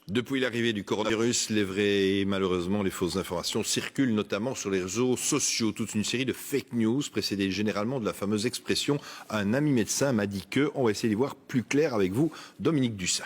Depuis l'arrivée du coronavirus, les vraies et malheureusement les fausses informations circulent notamment sur les réseaux sociaux. Toute une série de fake news précédées généralement de la fameuse expression « un ami médecin m'a dit que ». On va essayer d'y voir plus clair avec vous, Dominique Dussin.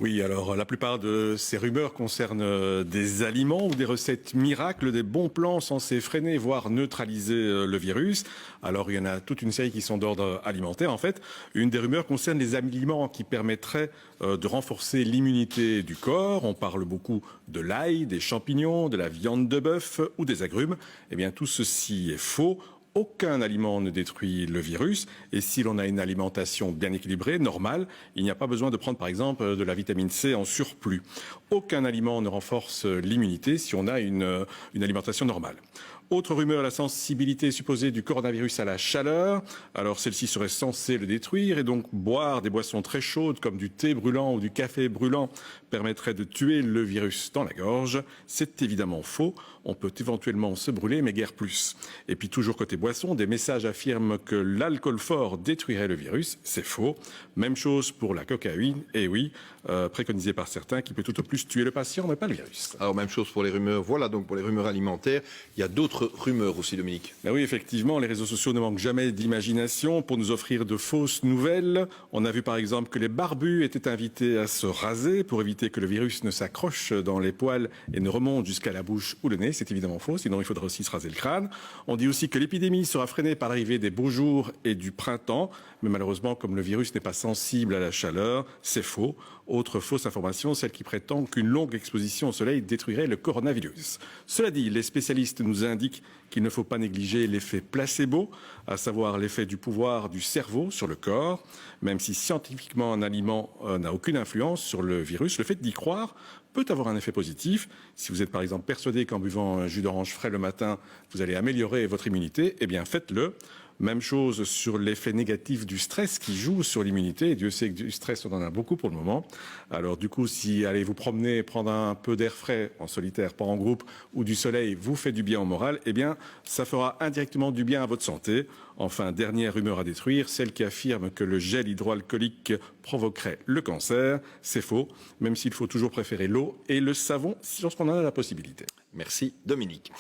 Oui, alors la plupart de ces rumeurs concernent des aliments ou des recettes miracles, des bons plans censés freiner, voire neutraliser le virus. Alors il y en a toute une série qui sont d'ordre alimentaire en fait. Une des rumeurs concerne les aliments qui permettraient de renforcer l'immunité du corps. On parle beaucoup de l'ail, des champignons, de la viande de bœuf ou des agrumes. Eh bien tout ceci est faux. Aucun aliment ne détruit le virus et si l'on a une alimentation bien équilibrée, normale, il n'y a pas besoin de prendre par exemple de la vitamine C en surplus. Aucun aliment ne renforce l'immunité si on a une alimentation normale. Autre rumeur, la sensibilité supposée du coronavirus à la chaleur. Alors celle-ci serait censée le détruire et donc boire des boissons très chaudes comme du thé brûlant ou du café brûlant permettrait de tuer le virus dans la gorge. C'est évidemment faux. On peut éventuellement se brûler mais guère plus. Et puis toujours côté boisson, des messages affirment que l'alcool fort détruirait le virus. C'est faux. Même chose pour la cocaïne. Et oui, préconisée par certains qui peut tout au plus tuer le patient mais pas le virus. Alors même chose pour les rumeurs. Voilà donc pour les rumeurs alimentaires. Il y a d'autres rumeurs aussi, Dominique. Ben oui, effectivement, les réseaux sociaux ne manquent jamais d'imagination pour nous offrir de fausses nouvelles. On a vu par exemple que les barbus étaient invités à se raser pour éviter que le virus ne s'accroche dans les poils et ne remonte jusqu'à la bouche ou le nez. C'est évidemment faux, sinon il faudra aussi se raser le crâne. On dit aussi que l'épidémie sera freinée par l'arrivée des beaux jours et du printemps. Mais malheureusement, comme le virus n'est pas sensible à la chaleur, c'est faux. Autre fausse information, celle qui prétend qu'une longue exposition au soleil détruirait le coronavirus. Cela dit, les spécialistes nous indiquent qu'il ne faut pas négliger l'effet placebo, à savoir l'effet du pouvoir du cerveau sur le corps. Même si scientifiquement un aliment n'a aucune influence sur le virus, le fait d'y croire peut avoir un effet positif. Si vous êtes par exemple persuadé qu'en buvant un jus d'orange frais le matin, vous allez améliorer votre immunité, eh bien faites-le. Même chose sur l'effet négatif du stress qui joue sur l'immunité. Et Dieu sait que du stress, on en a beaucoup pour le moment. Alors du coup, si allez vous promener, prendre un peu d'air frais en solitaire, pas en groupe, ou du soleil vous fait du bien au moral, eh bien ça fera indirectement du bien à votre santé. Enfin, dernière rumeur à détruire, celle qui affirme que le gel hydroalcoolique provoquerait le cancer. C'est faux, même s'il faut toujours préférer l'eau et le savon lorsqu'on en a la possibilité. Merci, Dominique.